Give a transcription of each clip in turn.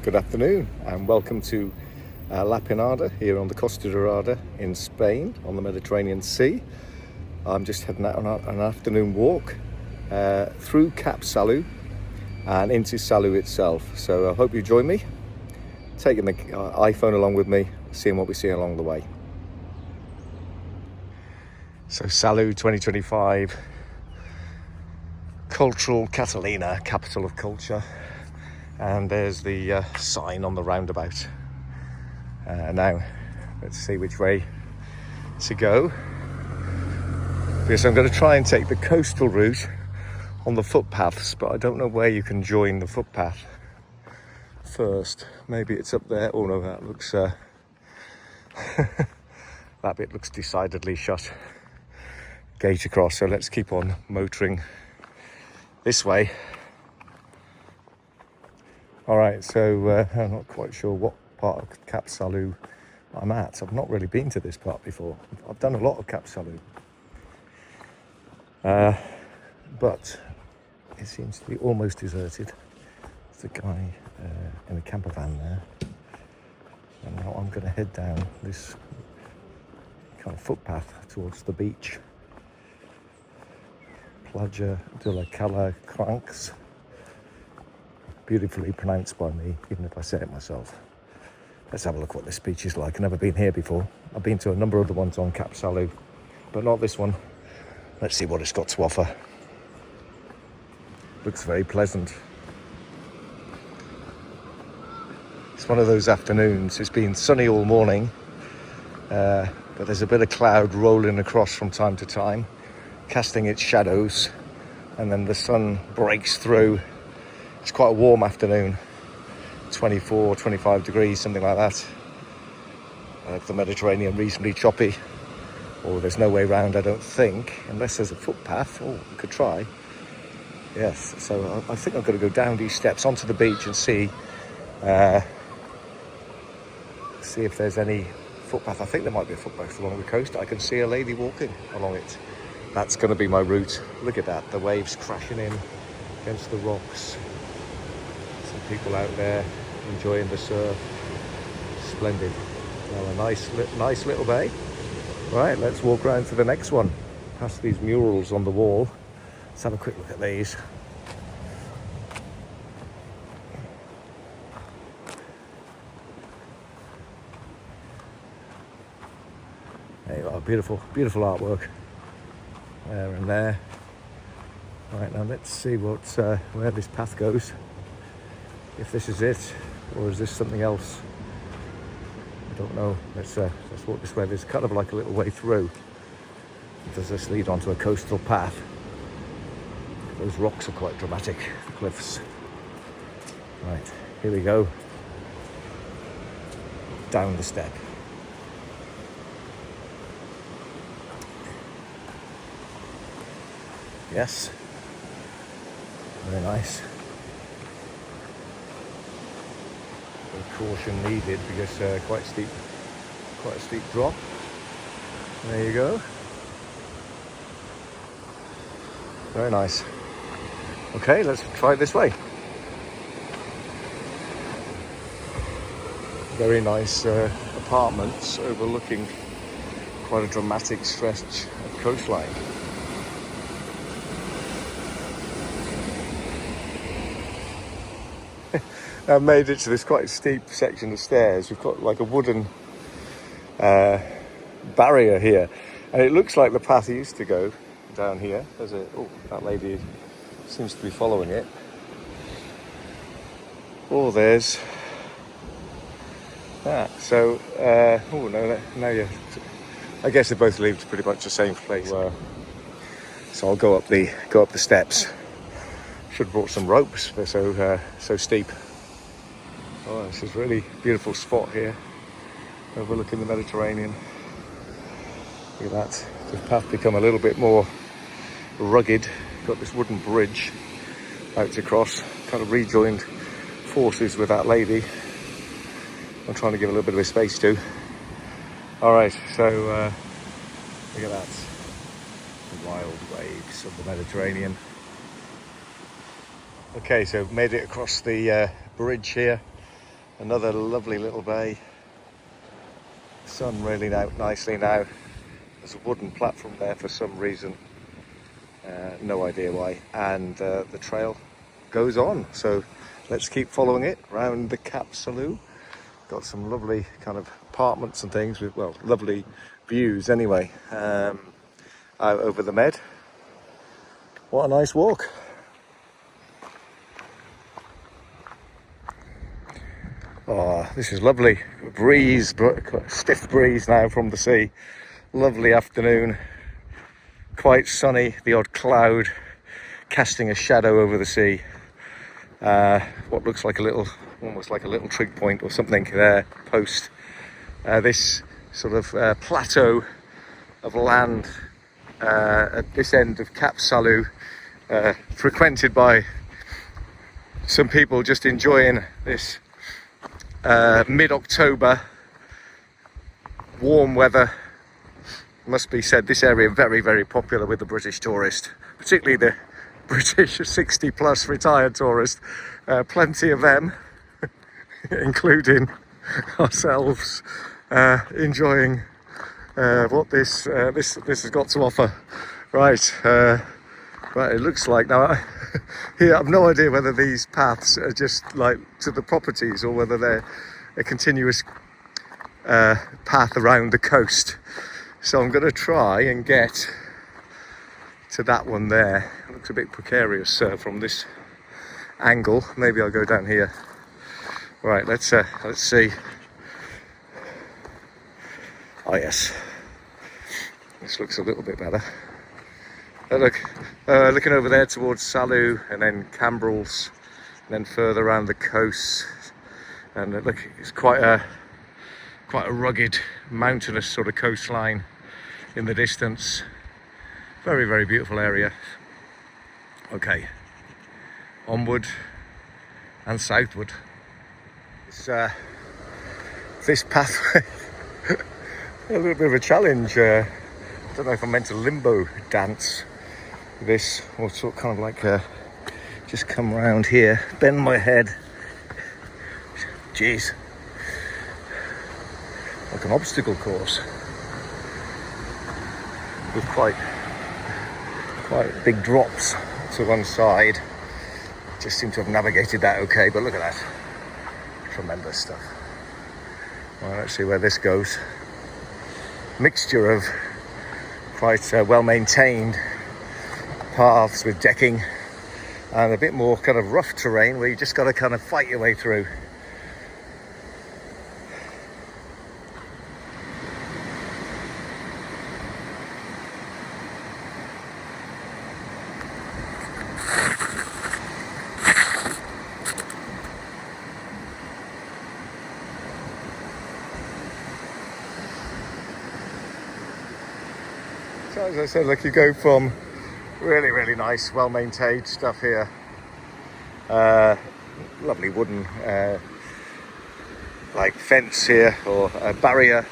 Good afternoon and welcome to La Pinada here on the Costa Daurada in Spain on the Mediterranean Sea. I'm just heading out on an afternoon walk through Cap Salou and into Salou itself. So I hope you join me, taking the iPhone along with me, seeing what we see along the way. So Salou 2025, Cultural Catalina, capital of culture. And there's the sign on the roundabout. Now, let's see which way to go. Because I'm going to try and take the coastal route on the footpaths, but I don't know where you can join the footpath first. Maybe it's up there. Oh no, that looks... that bit looks decidedly shut. Gate across, so let's keep on motoring this way. Alright, so I'm not quite sure what part of Cap Salou I'm at. I've not really been to this part before. I've done a lot of Cap Salou. But it seems to be almost deserted. There's a guy in a camper van there. And now I'm going to head down this kind of footpath towards the beach. Playa de la Cala Crancs. Beautifully pronounced by me, even if I say it myself. Let's have a look what this beach is like. I've never been here before. I've been to a number of the ones on Cap Salou, but not this one. Let's see what it's got to offer. Looks very pleasant. It's one of those afternoons. It's been sunny all morning, but there's a bit of cloud rolling across from time to time, casting its shadows, and then the sun breaks through. It's quite a warm afternoon, 24, 25 degrees, something like that. The Mediterranean reasonably choppy, or there's no way round, I don't think, unless there's a footpath. Oh, we could try. Yes, so I think I'm going to go down these steps onto the beach and see if there's any footpath. I think there might be a footpath along the coast. I can see a lady walking along it. That's going to be my route. Look at that, the waves crashing in against the rocks. Some people out there enjoying the surf. Splendid. Well, a nice little bay. Right, let's walk around to the next one. Past these murals on the wall. Let's have a quick look at these. There you are, beautiful artwork. There and there. Right, now let's see where this path goes. If this is it, or is this something else? I don't know. Let's walk this way. There's kind of like a little way through. Does this lead onto a coastal path? Those rocks are quite dramatic, the cliffs. Right, here we go. Down the step. Yes. Very nice. Caution needed because quite a steep drop. There you go. Very nice. Okay, let's try it this way. Very nice apartments overlooking quite a dramatic stretch of coastline. I've made it to this quite steep section of stairs. We've got like a wooden barrier here, and it looks like the path used to go down here. That lady seems to be following it. Oh, there's that. So, I guess they both lead to pretty much the same place. So I'll go up the steps. Should have brought some ropes. They're so steep. Oh, this is a really beautiful spot here, overlooking the Mediterranean. Look at that. The path become a little bit more rugged. Got this wooden bridge out to cross. Kind of rejoined forces with that lady. I'm trying to give a little bit of a space to. All right, so look at that. The wild waves of the Mediterranean. Okay, so made it across the bridge here. Another lovely little bay. Sun railing out nicely now. There's a wooden platform there for some reason. No idea why. And the trail goes on. So let's keep following it round the Cap Salou. Got some lovely kind of apartments and things with, well, lovely views anyway. Out over the Med. What a nice walk. Oh, this is lovely. Breeze, stiff breeze now from the sea. Lovely afternoon. Quite sunny, the odd cloud casting a shadow over the sea. What looks like a little, almost like a little trig point or something there, post. This sort of plateau of land at this end of Cap Salou, frequented by some people just enjoying this mid-October warm weather. Must be said, this area very, very popular with the British tourist, particularly the British 60 plus retired tourist. Plenty of them, including ourselves, enjoying what this has got to offer. Right, it looks like now. Here, I've no idea whether these paths are just like to the properties or whether they're a continuous path around the coast. So I'm going to try and get to that one there. It looks a bit precarious from this angle. Maybe I'll go down here. Right, let's see. Oh yes, this looks a little bit better. Looking over there towards Salou and then Cambrils, and then further around the coast. And look, it's quite a rugged, mountainous sort of coastline in the distance. Very, very beautiful area. Okay, onward and southward. This pathway, a little bit of a challenge. I don't know if I'm meant to limbo dance this, or sort of kind of like just come round here, bend my head. Jeez, like an obstacle course with quite big drops to one side. Just seem to have navigated that okay, but look at that, tremendous stuff. Well, let's see where this goes. Mixture of quite well maintained paths with decking and a bit more kind of rough terrain where you just got to kind of fight your way through. So as I said, look, you go from really, really nice, well-maintained stuff here. Lovely wooden like fence here, or a barrier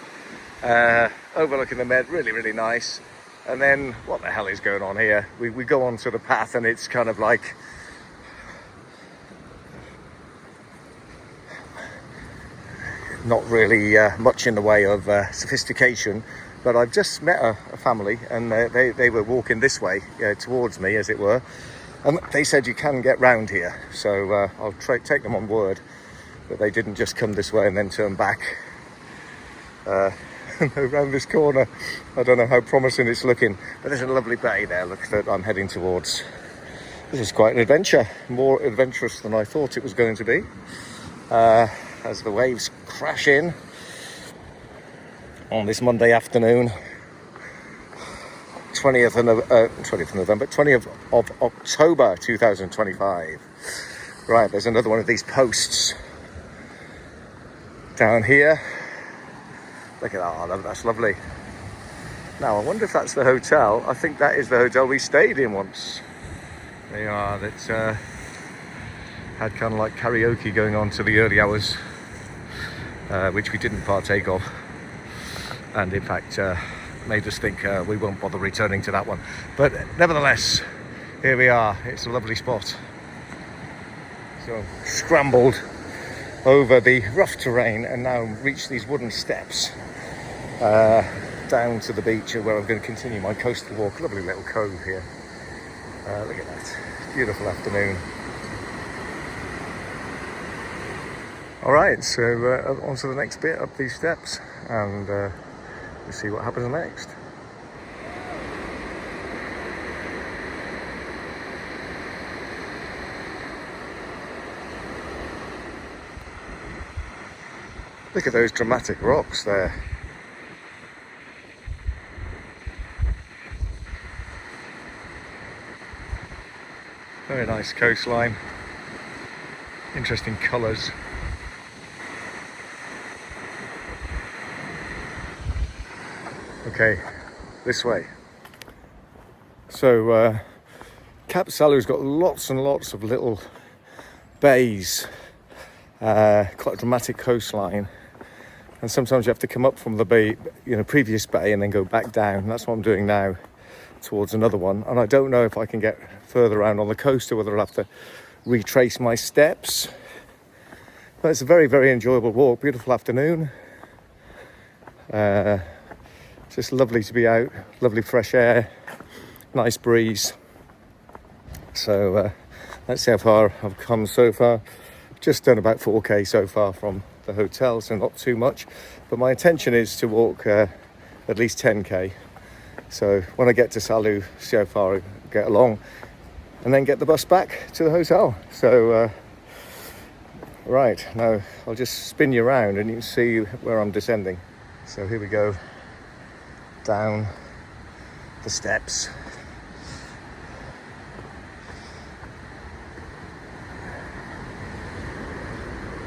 overlooking the Med, really, really nice. And then what the hell is going on here? We go onto the path and it's kind of like not really much in the way of sophistication. But I've just met a family, and they were walking this way towards me, as it were, and they said you can get round here. So I'll take them on word that they didn't just come this way and then turn back. Around this corner, I don't know how promising it's looking, but there's a lovely bay there, look, that I'm heading towards. This is quite an adventure, more adventurous than I thought it was going to be. As the waves crash in on this Monday afternoon, 20th of October 2025. Right, there's another one of these posts down here. Look at that, oh, that's lovely. Now I wonder if that's the hotel. I think that is the hotel we stayed in once. They are, that had kind of like karaoke going on to the early hours, which we didn't partake of. And in fact made us think we won't bother returning to that one. But nevertheless, here we are. It's a lovely spot. So scrambled over the rough terrain and now reach these wooden steps down to the beach where I'm going to continue my coastal walk. Lovely little cove here. Look at that. Beautiful afternoon. Alright, so on to the next bit up these steps and we'll see what happens next. Look at those dramatic rocks there. Very nice coastline. Interesting colours. Okay, this way. So Cap Salou's got lots and lots of little bays, quite a dramatic coastline. And sometimes you have to come up from the bay, previous bay, and then go back down. And that's what I'm doing now, towards another one. And I don't know if I can get further around on the coast or whether I'll have to retrace my steps. But it's a very, very enjoyable walk. Beautiful afternoon. Just lovely to be out. Lovely fresh air. Nice breeze. So let's see how far I've come so far. Just done about 4k so far from the hotel, so not too much, but my intention is to walk at least 10k. So when I get to Salou, see how far I get along and then get the bus back to the hotel. So right, now I'll just spin you around and you can see where I'm descending. So here we go, down the steps.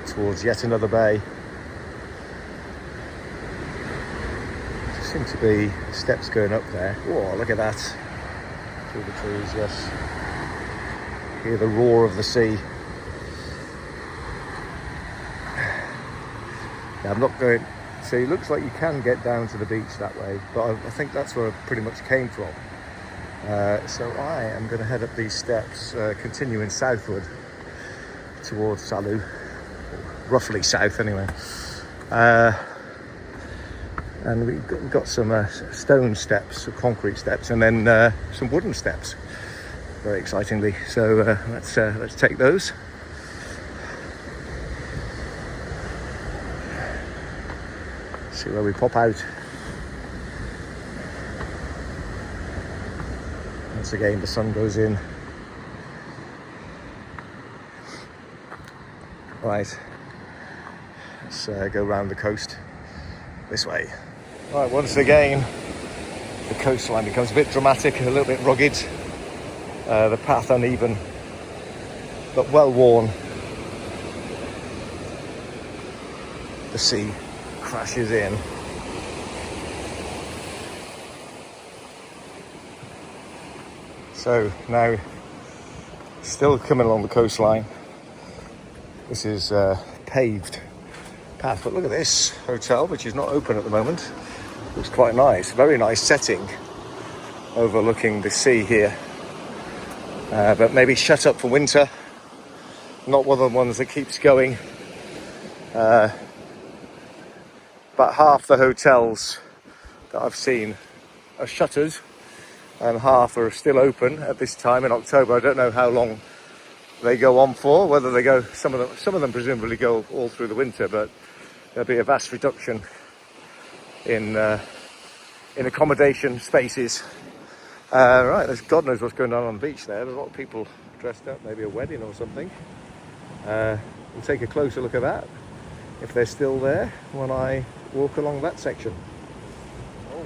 Towards yet another bay. There seem to be steps going up there. Oh, look at that. Through the trees, yes. Hear the roar of the sea. Yeah, I'm not going... So it looks like you can get down to the beach that way, but I think that's where I pretty much came from. So I am going to head up these steps, continuing southward towards Salou. Roughly south anyway, and we've got some stone steps, some concrete steps, and then some wooden steps, very excitingly. So let's take those. See where we pop out. Once again the sun goes in. Right. Let's go round the coast this way. Right, once again, the coastline becomes a bit dramatic, a little bit rugged. The path uneven, but well worn. The sea crashes in. So now, still coming along the coastline. This is paved path, but look at this hotel, which is not open at the moment. Looks quite nice, very nice setting overlooking the sea here, but maybe shut up for winter. Not one of the ones that keeps going. About half the hotels that I've seen are shuttered and half are still open at this time in October. I don't know how long they go on for, whether they go, some of them presumably go all through the winter, but there'll be a vast reduction in accommodation spaces. Right, there's God knows what's going on the beach there. There's a lot of people dressed up, maybe a wedding or something. We'll take a closer look at that, if they're still there, when I walk along that section. Oh,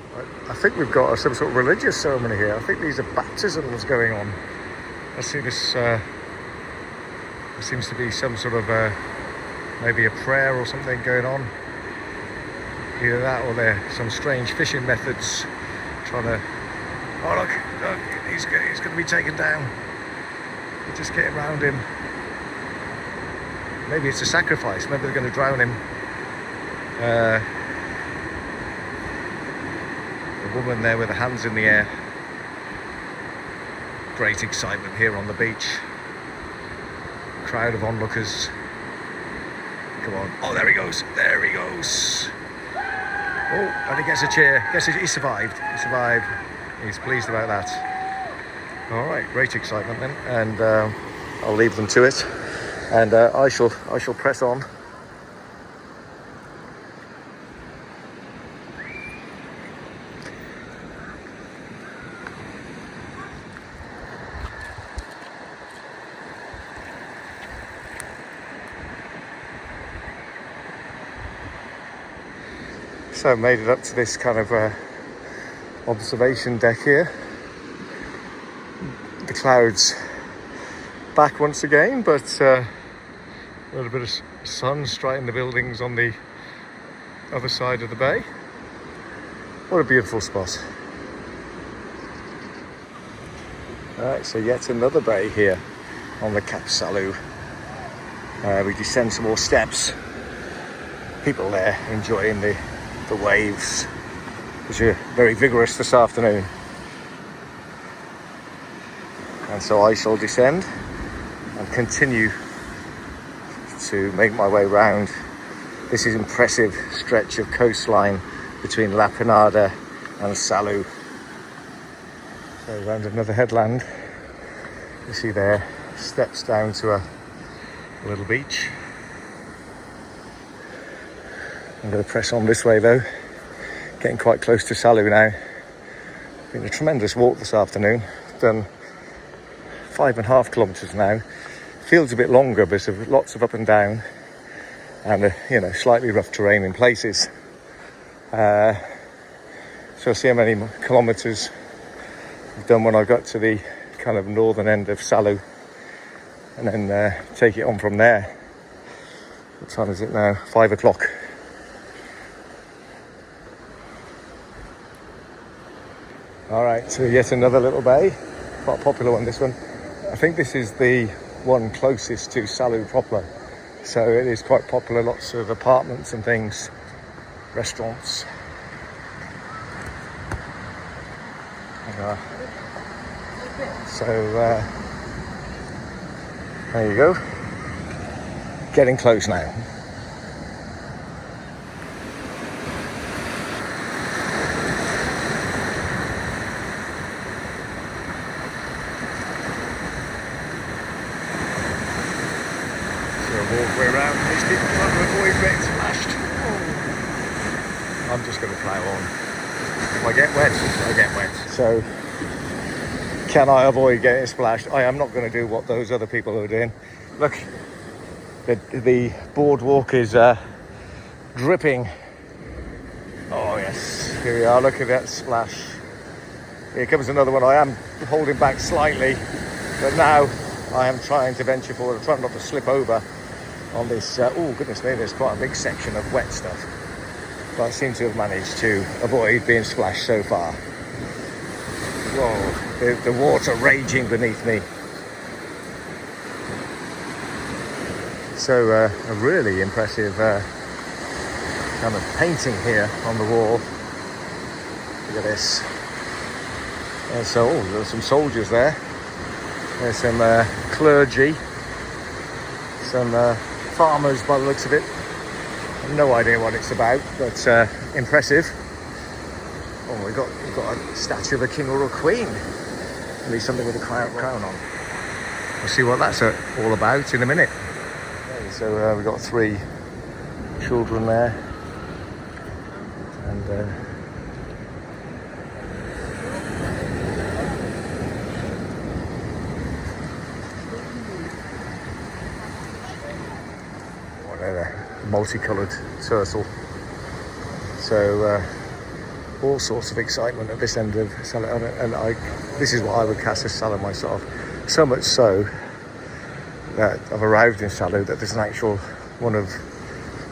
I think we've got some sort of religious ceremony here. I think these are baptisms going on. I see this, there seems to be some sort of maybe a prayer or something going on. Either that or there some strange fishing methods trying to... Oh look, he's going to be taken down. We're just getting around him. Maybe it's a sacrifice, maybe they're going to drown him. The woman there with her hands in the air. Great excitement here on the beach. Crowd of onlookers. Come on. Oh, there he goes. There he goes. Oh, and he gets a cheer. He survived. He survived. He's pleased about that. All right, great excitement then. And I'll leave them to it. And I shall press on. So I made it up to this kind of observation deck here. The clouds back once again, but a little bit of sun striking the buildings on the other side of the bay. What a beautiful spot. Alright, so yet another bay here on the Cap Salou. We descend some more steps. People there enjoying the waves, which are very vigorous this afternoon. And so I shall descend and continue to make my way round this is impressive stretch of coastline between La Pinada and Salou. So around another headland, you see there steps down to a little beach. I'm going to press on this way though, getting quite close to Salou now. Been a tremendous walk this afternoon, done 5.5 kilometres now. Feels a bit longer, but there's lots of up and down and slightly rough terrain in places. So I'll see how many kilometres I've done when I got to the kind of northern end of Salou, and then take it on from there. What time is it now? 5 o'clock. Alright, so yet another little bay, quite a popular one this one. I think this is the one closest to Salou proper, so it is quite popular, lots of apartments and things, restaurants. So there you go, getting close now. Walk way around these people trying to avoid getting splashed. Oh. I'm just going to plough on. If I get wet, I get wet. So, can I avoid getting splashed? I am not going to do what those other people are doing. Look, the boardwalk is dripping. Oh yes, here we are. Look at that splash. Here comes another one. I am holding back slightly, but now I am trying to venture forward. I'm trying not to slip over on this, oh goodness me, there's quite a big section of wet stuff. But I seem to have managed to avoid being splashed so far. Whoa, the water raging beneath me. So a really impressive kind of painting here on the wall. Look at this. And so, there's some soldiers there. There's some clergy, some farmers by the looks of it. I've no idea what it's about, but impressive. Oh, we've got a statue of a king or a queen. At least something with a crown on. We'll see what that's all about in a minute. Okay, so we've got 3 children there. And multicoloured turtle. So all sorts of excitement at this end of Salou, and this is what I would class as Salou myself. So much so that I've arrived in Salou that there's an actual one of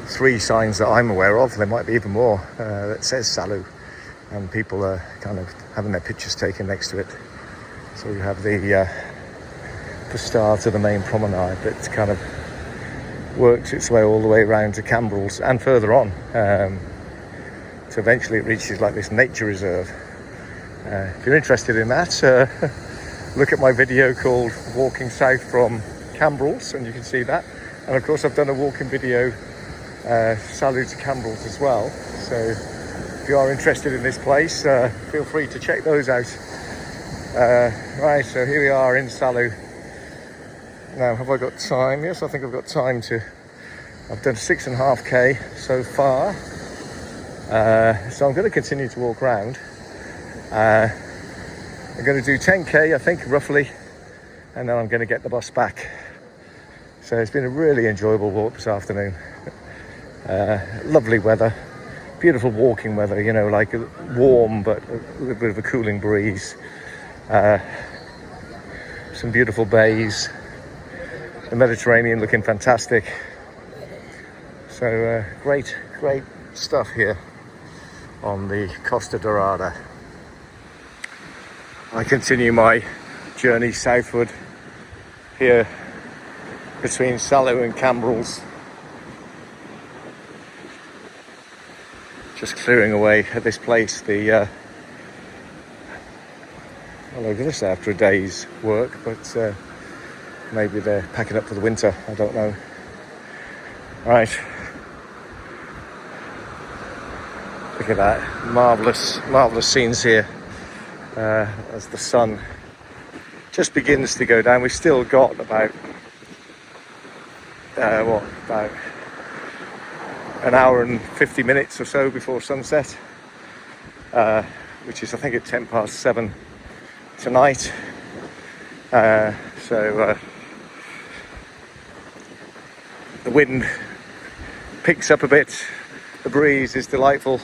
3 signs that I'm aware of, there might be even more, that says Salou, and people are kind of having their pictures taken next to it. So you have the start of the main promenade that kind of works its way all the way around to Cambrils and further on. So eventually it reaches like this nature reserve. If you're interested in that, look at my video called Walking South from Cambrils and you can see that. And of course I've done a walking video Salou to Cambrils as well. So if you are interested in this place, feel free to check those out. Right, so here we are in Salou. Now, have I got time? Yes, I think I've got time to. I've done 6.5k so far. So I'm going to continue to walk around. I'm going to do 10k, I think, roughly, and then I'm going to get the bus back. So it's been a really enjoyable walk this afternoon. Lovely weather, beautiful walking weather, you know, like warm but a little bit of a cooling breeze. Some beautiful bays, the Mediterranean looking fantastic. So great stuff here on the Costa Daurada. I continue my journey southward here between Salou and Cambrils. Just clearing away at this place the well, over this after a day's work, but maybe they're packing up for the winter, I don't know. Right, look at that, marvellous scenes here as the sun just begins to go down. We've still got about about an hour and 50 minutes or so before sunset, which is I think at 7:10 tonight. So the wind picks up a bit, the breeze is delightful,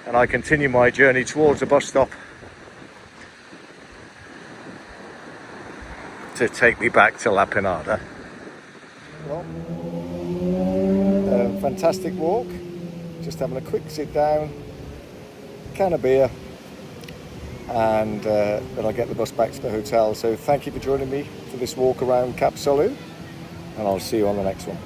and I continue my journey towards the bus stop to take me back to La Pinada. Well, fantastic walk, just having a quick sit down, can of beer, and then I'll get the bus back to the hotel. So thank you for joining me for this walk around Cap Salou, and I'll see you on the next one.